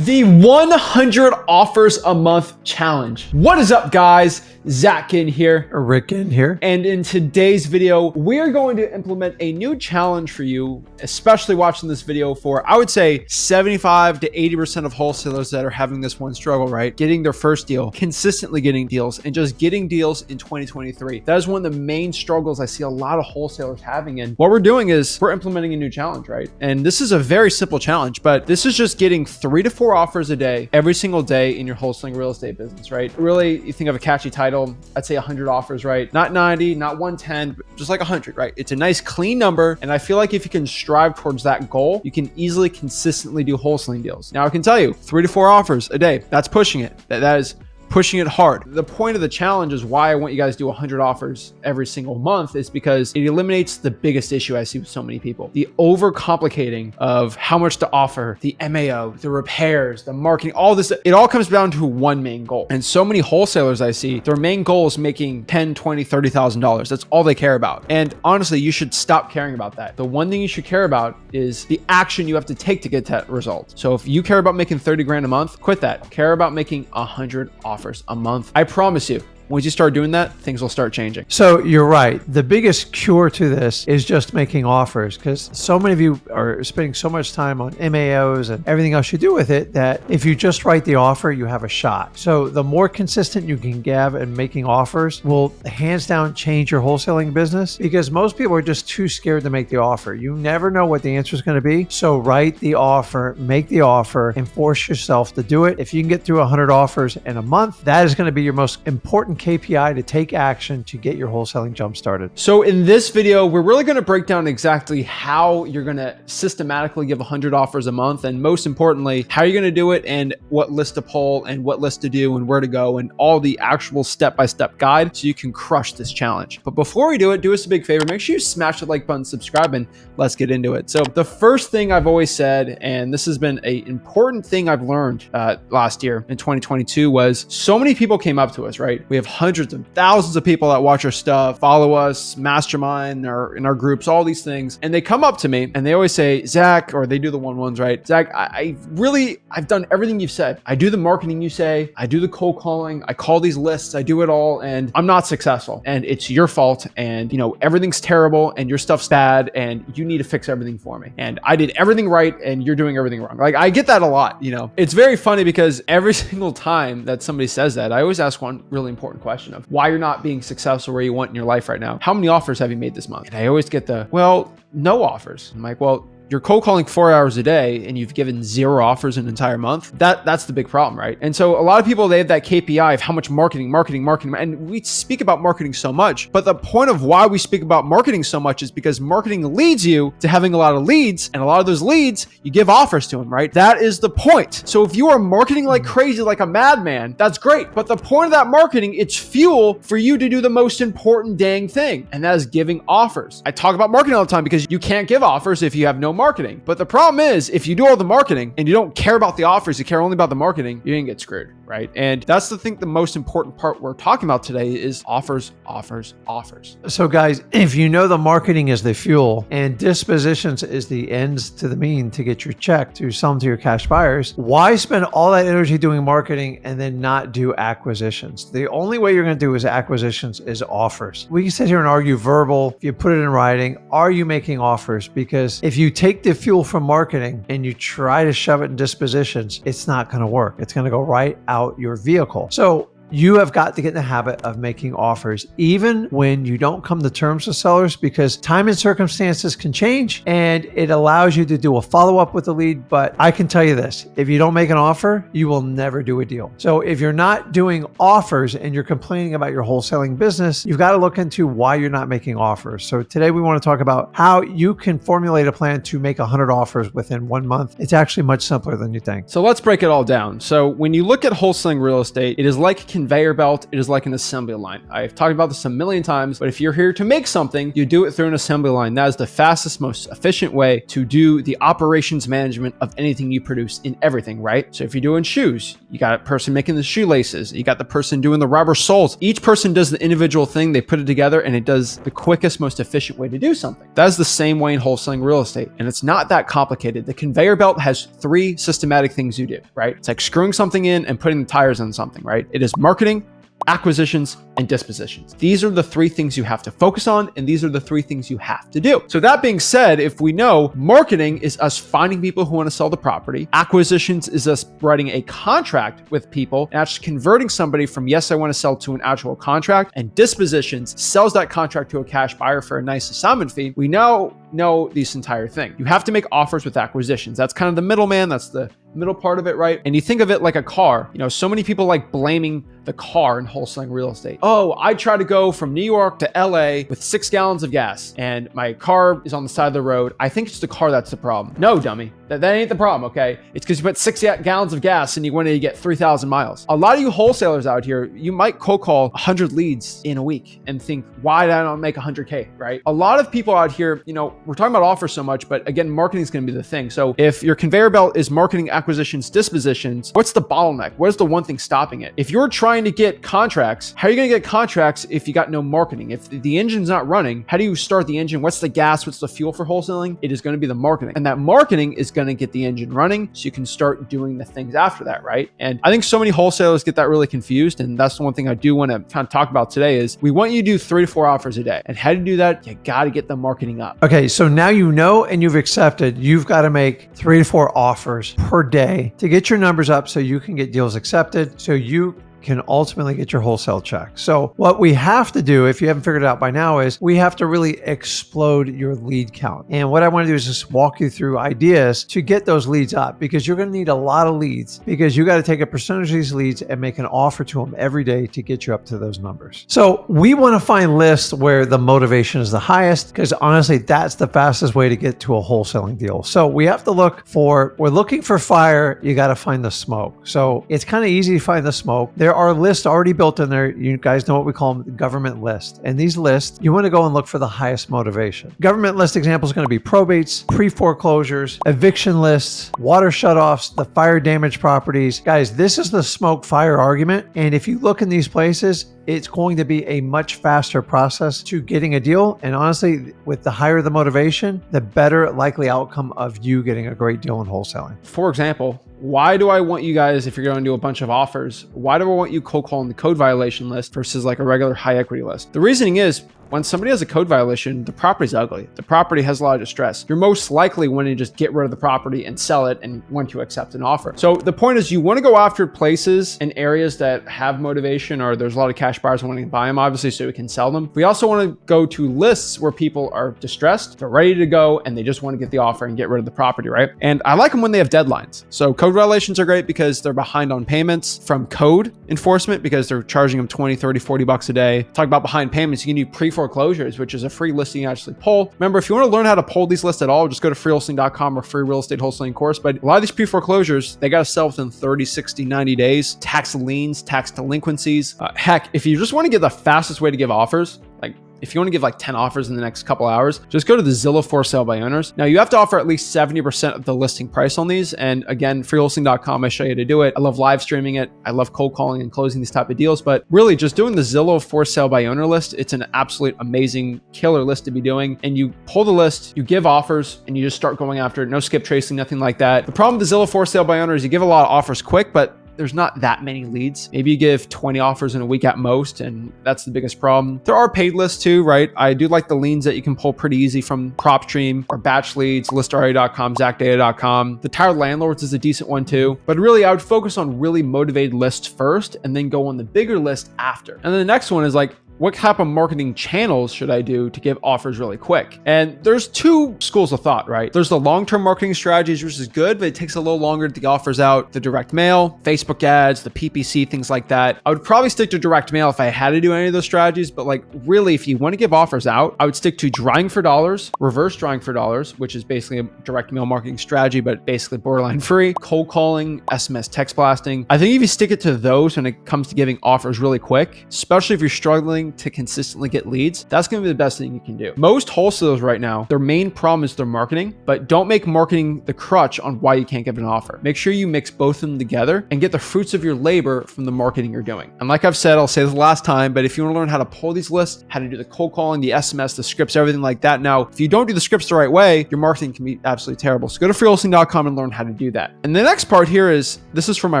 The 100 offers a month challenge. What is up, guys? Zach in here. Rick in here. And in today's video, we're going to implement a new challenge for you, especially watching this video for, I would say, 75 to 80% of wholesalers that are having this one struggle, right? Getting their first deal, consistently getting deals, and just getting deals in 2023. That is one of the main struggles I see a lot of wholesalers having. And what we're doing is we're implementing a new challenge, right? And this is a very simple challenge, but this is just getting 3 to 4 offers a day, every single day in your wholesaling real estate business, right? Really, you think of a catchy title, I'd say 100 offers, right? Not 90, not 110, but just like 100, right? It's a nice clean number. And I feel like if you can strive towards that goal, you can easily consistently do wholesaling deals. Now I can tell you 3 to 4 offers a day, that's pushing it. That is pushing it hard. The point of the challenge is why I want you guys to do 100 offers every single month is because it eliminates the biggest issue I see with so many people. The overcomplicating of how much to offer, the MAO, the repairs, the marketing, all this, it all comes down to one main goal. And so many wholesalers I see, their main goal is making $10,000, $20,000, $30,000. That's all they care about. And honestly, you should stop caring about that. The one thing you should care about is the action you have to take to get that result. So if you care about making 30 grand a month, quit that. Care about making 100 offers a month. I promise you, once you start doing that, things will start changing. So you're right. The biggest cure to this is just making offers, because so many of you are spending so much time on MAOs and everything else you do with it that if you just write the offer, you have a shot. So the more consistent you can get in making offers will hands down change your wholesaling business, because most people are just too scared to make the offer. You never know what the answer is going to be. So write the offer, make the offer, and force yourself to do it. If you can get through 100 offers in a month, that is going to be your most important KPI to take action to get your wholesaling jump started. So in this video, we're really going to break down exactly how you're going to systematically give 100 offers a month. And most importantly, how you're going to do it and what list to pull and what list to do and where to go and all the actual step-by-step guide so you can crush this challenge. But before we do it, do us a big favor. Make sure you smash the like button, subscribe, and let's get into it. So the first thing I've always said, and this has been an important thing I've learned last year in 2022 was so many people came up to us, right? We have hundreds of thousands of people that watch our stuff, follow us, mastermind, or in our groups, all these things. And they come up to me and they always say, Zach, or they do the one-ones, right? Zach, I've done everything you've said. I do the marketing you say, I do the cold calling, I call these lists, I do it all, and I'm not successful. And it's your fault. And everything's terrible and your stuff's bad and you need to fix everything for me. And I did everything right and you're doing everything wrong. Like I get that a lot, It's very funny because every single time that somebody says that, I always ask one really important question of why you're not being successful where you want in your life right now. How many offers have you made this month? And I always get well, no offers. I'm like, well, you're cold calling 4 hours a day and you've given 0 offers an entire month. That's the big problem, right? And so a lot of people, they have that KPI of how much marketing. And we speak about marketing so much, but the point of why we speak about marketing so much is because marketing leads you to having a lot of leads, and a lot of those leads, you give offers to them, right? That is the point. So if you are marketing like crazy, like a madman, that's great. But the point of that marketing, it's fuel for you to do the most important dang thing. And that is giving offers. I talk about marketing all the time because you can't give offers if you have no marketing. But the problem is, if you do all the marketing and you don't care about the offers, you care only about the marketing, you didn't get screwed, right? And that's the most important part we're talking about today is offers, offers, offers. So guys, if you know the marketing is the fuel and dispositions is the ends to the mean to get your check to sell them to your cash buyers, why spend all that energy doing marketing and then not do acquisitions? The only way you're going to do is acquisitions is offers. We can sit here and argue verbal. If you put it in writing, are you making offers? Because if you take the fuel from marketing and you try to shove it in dispositions, it's not going to work. It's going to go right out your vehicle. So you have got to get in the habit of making offers, even when you don't come to terms with sellers, because time and circumstances can change and it allows you to do a follow-up with the lead. But I can tell you this, if you don't make an offer, you will never do a deal. So if you're not doing offers and you're complaining about your wholesaling business, you've got to look into why you're not making offers. So today we want to talk about how you can formulate a plan to make 100 offers within 1 month. It's actually much simpler than you think. So let's break it all down. So when you look at wholesaling real estate, it is like conveyor belt, it is like an assembly line. I've talked about this a million times, but if you're here to make something, you do it through an assembly line. That is the fastest, most efficient way to do the operations management of anything you produce in everything, right? So if you're doing shoes, you got a person making the shoelaces, you got the person doing the rubber soles. Each person does the individual thing, they put it together, and it does the quickest, most efficient way to do something. That is the same way in wholesaling real estate, and it's not that complicated. The conveyor belt has 3 systematic things you do, right? It's like screwing something in and putting the tires on something, right? It is marketing, acquisitions, and dispositions. These are the 3 things you have to focus on, and these are the 3 things you have to do. So that being said, if we know marketing is us finding people who want to sell the property, acquisitions is us writing a contract with people and actually converting somebody from yes, I want to sell to an actual contract, and dispositions sells that contract to a cash buyer for a nice assignment fee, we now know this entire thing. You have to make offers with acquisitions. That's kind of the middleman. That's the middle part of it, right? And you think of it like a car. You know, so many people like blaming the car in wholesaling real estate. Oh, I try to go from New York to LA with 6 gallons of gas and my car is on the side of the road. I think it's the car that's the problem. No, dummy. That ain't the problem, okay? It's because you put 6 gallons of gas and you wanted to get 3,000 miles. A lot of you wholesalers out here, you might cold call 100 leads in a week and think, why did I not make 100K, right? A lot of people out here, you know, we're talking about offers so much, but again, marketing is going to be the thing. So if your conveyor belt is marketing, acquisitions, dispositions, what's the bottleneck? What is the one thing stopping it? If you're trying to get contracts, how are you going to get contracts if you got no marketing? If the engine's not running, how do you start the engine? What's the gas? What's the fuel for wholesaling? It is going to be the marketing. And that marketing is going to get the engine running so you can start doing the things after that, right? And I think so many wholesalers get that really confused. And that's the one thing I do want to kind of talk about today is we want you to do 3 to 4 offers a day. And how to do that, you got to get the marketing up. Okay, so now you know and you've accepted you've got to make 3 to 4 offers per day to get your numbers up so you can get deals accepted, so you can ultimately get your wholesale check. So what we have to do, if you haven't figured it out by now, is we have to really explode your lead count. And what I want to do is just walk you through ideas to get those leads up, because you're going to need a lot of leads, because you got to take a percentage of these leads and make an offer to them every day to get you up to those numbers. So we want to find lists where the motivation is the highest, because honestly, that's the fastest way to get to a wholesaling deal. So we have to we're looking for fire, you got to find the smoke. So it's kind of easy to find the smoke. There are lists already built in there. You guys know what we call them, the government list. And these lists, you want to go and look for the highest motivation. Government list examples are going to be probates, pre-foreclosures, eviction lists, water shutoffs, the fire damaged properties. Guys, this is the smoke fire argument. And if you look in these places, it's going to be a much faster process to getting a deal. And honestly, with the higher the motivation, the better likely outcome of you getting a great deal in wholesaling. For example, why do I want you guys, if you're going to do a bunch of offers, why do I want you cold calling the code violation list versus like a regular high equity list? The reasoning is, when somebody has a code violation, the property's ugly. The property has a lot of distress. You're most likely wanting to just get rid of the property and sell it and want to accept an offer. So the point is you want to go after places and areas that have motivation, or there's a lot of cash buyers wanting to buy them, obviously, so we can sell them. We also want to go to lists where people are distressed, they're ready to go, and they just want to get the offer and get rid of the property, right? And I like them when they have deadlines. So code violations are great because they're behind on payments from code enforcement because they're charging them 20, 30, 40 bucks a day. Talk about behind payments. You can do pre-foreclosures, which is a free listing you actually pull. Remember, if you want to learn how to pull these lists at all, just go to freewholesaling.com or free real estate wholesaling course. But a lot of these pre-foreclosures, they got to sell within 30, 60, 90 days. Tax liens, tax delinquencies. Heck, if you just want to get the fastest way to give offers, like if you want to give like 10 offers in the next couple hours, just go to the Zillow for sale by owners. Now you have to offer at least 70% of the listing price on these. And again, freewholesaling.com, I show you how to do it. I love live streaming it. I love cold calling and closing these type of deals, but really just doing the Zillow for sale by owner list, it's an absolute amazing killer list to be doing. And you pull the list, you give offers, and you just start going after it. No skip tracing, nothing like that. The problem with the Zillow for sale by owner is you give a lot of offers quick, but there's not that many leads. Maybe you give 20 offers in a week at most, and that's the biggest problem. There are paid lists too, right? I do like the leads that you can pull pretty easy from PropStream or Batch Leads, ListRA.com, ZacData.com. The Tired Landlords is a decent one too. But really, I would focus on really motivated lists first and then go on the bigger list after. And then the next one is like, what type of marketing channels should I do to give offers really quick? And there's two schools of thought, right? There's the long-term marketing strategies, which is good, but it takes a little longer to get offers out. The direct mail, Facebook ads, the PPC, things like that. I would probably stick to direct mail if I had to do any of those strategies, but like really, if you want to give offers out, I would stick to drawing for dollars, reverse drawing for dollars, which is basically a direct mail marketing strategy, but basically borderline free, cold calling, SMS text blasting. I think if you stick it to those when it comes to giving offers really quick, especially if you're struggling to consistently get leads, that's going to be the best thing you can do. Most wholesalers right now, their main problem is their marketing, but don't make marketing the crutch on why you can't give an offer. Make sure you mix both of them together and get the fruits of your labor from the marketing you're doing. And like I've said, I'll say this last time, but if you want to learn how to pull these lists, how to do the cold calling, the SMS, the scripts, everything like that. Now, if you don't do the scripts the right way, your marketing can be absolutely terrible. So go to freewholesaling.com and learn how to do that. And the next part here is, this is for my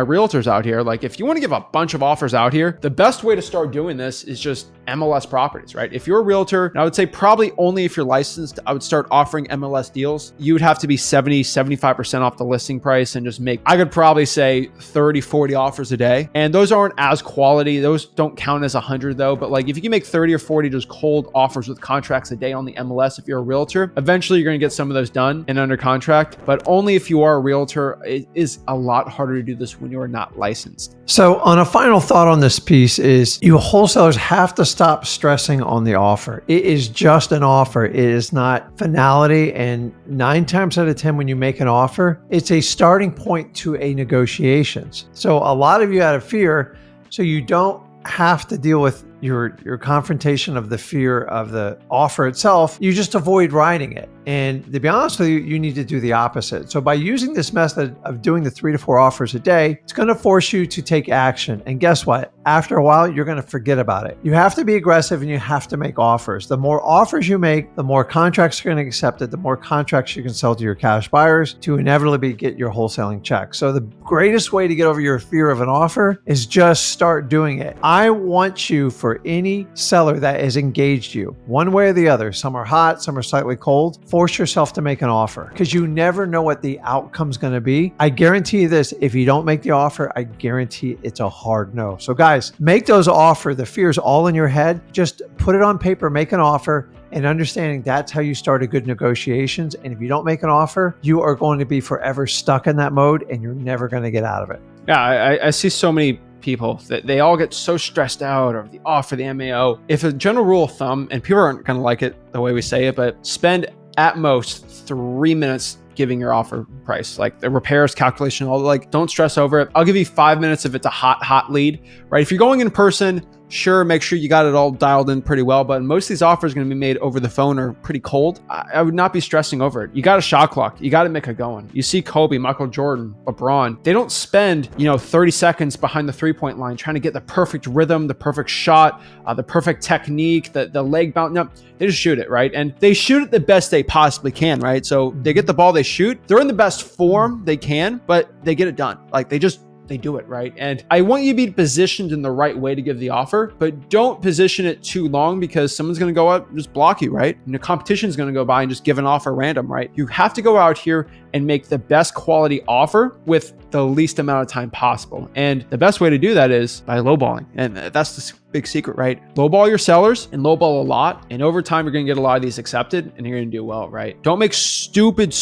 realtors out here. Like if you want to give a bunch of offers out here, the best way to start doing this is just MLS properties, right? If you're a realtor, and I would say probably only if you're licensed, I would start offering MLS deals. You would have to be 70, 75% off the listing price and just make, I could probably say 30, 40 offers a day. And those aren't as quality. Those don't count as 100 though. But like if you can make 30 or 40 just cold offers with contracts a day on the MLS, if you're a realtor, eventually you're going to get some of those done and under contract, but only if you are a realtor. It is a lot harder to do this when you are not licensed. So on a final thought on this piece is, you wholesalers have to stop stressing on the offer. It is just an offer. It is not finality. And 9 times out of 10, when you make an offer, it's a starting point to a negotiations. So a lot of you out of fear, so you don't have to deal with your confrontation of the fear of the offer itself, you just avoid writing it. And to be honest with you, you need to do the opposite. So by using this method of doing the 3 to 4 offers a day, it's going to force you to take action. And guess what? After a while, you're going to forget about it. You have to be aggressive and you have to make offers. The more offers you make, the more contracts you're going to accept it, the more contracts you can sell to your cash buyers to inevitably get your wholesaling check. So the greatest way to get over your fear of an offer is just start doing it. I want you, for any seller that has engaged you, one way or the other, some are hot, some are slightly cold, force yourself to make an offer, because you never know what the outcome's going to be. I guarantee you this, if you don't make the offer, I guarantee it's a hard no. So guys, make those offers. The fear's all in your head. Just put it on paper, make an offer, and understanding that's how you start a good negotiations. And if you don't make an offer, you are going to be forever stuck in that mode and you're never going to get out of it. Yeah, I see so many people that they all get so stressed out over the offer, the MAO. If a general rule of thumb, and people aren't going to like it the way we say it, but spend at most 3 minutes giving your offer price, like the repairs calculation, all like, don't stress over it. I'll give you 5 minutes if it's a hot lead, right? If you're going in person, sure, make sure you got it all dialed in pretty well, but most of these offers are going to be made over the phone or pretty cold. I would not be stressing over it. You got a shot clock. You got to make it going. You see Kobe, Michael Jordan, LeBron, they don't spend, 30 seconds behind the 3-point line trying to get the perfect rhythm, the perfect shot, the perfect technique, the leg bounce. No, they just shoot it, right? And they shoot it the best they possibly can, right? So they get the ball, they shoot. They're in the best form they can, but they get it done. Like they do it, right? And I want you to be positioned in the right way to give the offer, but don't position it too long because someone's going to go out and just block you, right? And the competition is going to go by and just give an offer random, right? You have to go out here and make the best quality offer with the least amount of time possible. And the best way to do that is by lowballing. And that's the big secret, right? Lowball your sellers and lowball a lot. And over time, you're going to get a lot of these accepted and you're going to do well, right? Don't make stupid,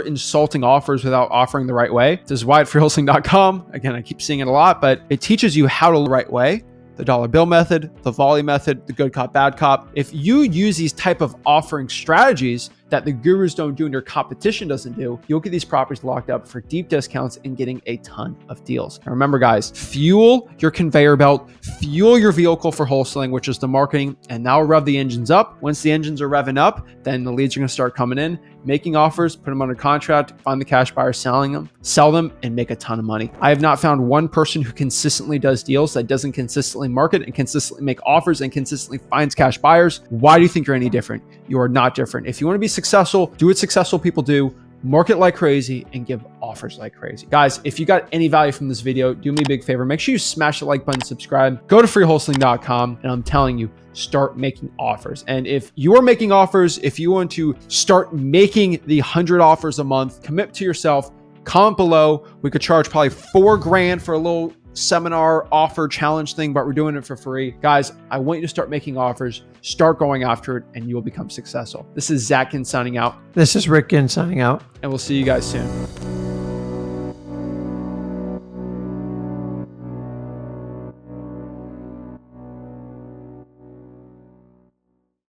insulting offers without offering the right way. This is why at freewholesaling.com. Again, I keep seeing it a lot, but it teaches you how to the right way. The dollar bill method, the volume method, the good cop, bad cop. If you use these type of offering strategies that the gurus don't do and your competition doesn't do, you'll get these properties locked up for deep discounts and getting a ton of deals. And remember guys, fuel your conveyor belt, fuel your vehicle for wholesaling, which is the marketing, and now rev the engines up. Once the engines are revving up, then the leads are going to start coming in, making offers, put them under contract, find the cash buyer, sell them, and make a ton of money. I have not found one person who consistently does deals that doesn't consistently market and consistently make offers and consistently finds cash buyers. Why do you think you're any different? You are not different. If you want to be successful, do what successful people do, market like crazy and give offers like crazy. Guys, if you got any value from this video, do me a big favor. Make sure you smash the like button, subscribe, go to freewholesaling.com, and I'm telling you, start making offers. And if you are making offers, if you want to start making the 100 offers a month, commit to yourself, comment below. We could charge probably $4 grand for a little seminar offer challenge thing, but we're doing it for free. Guys, I want you to start making offers, start going after it, and you will become successful. This is Zach Ginn signing out. This is Rick Ginn signing out. And we'll see you guys soon.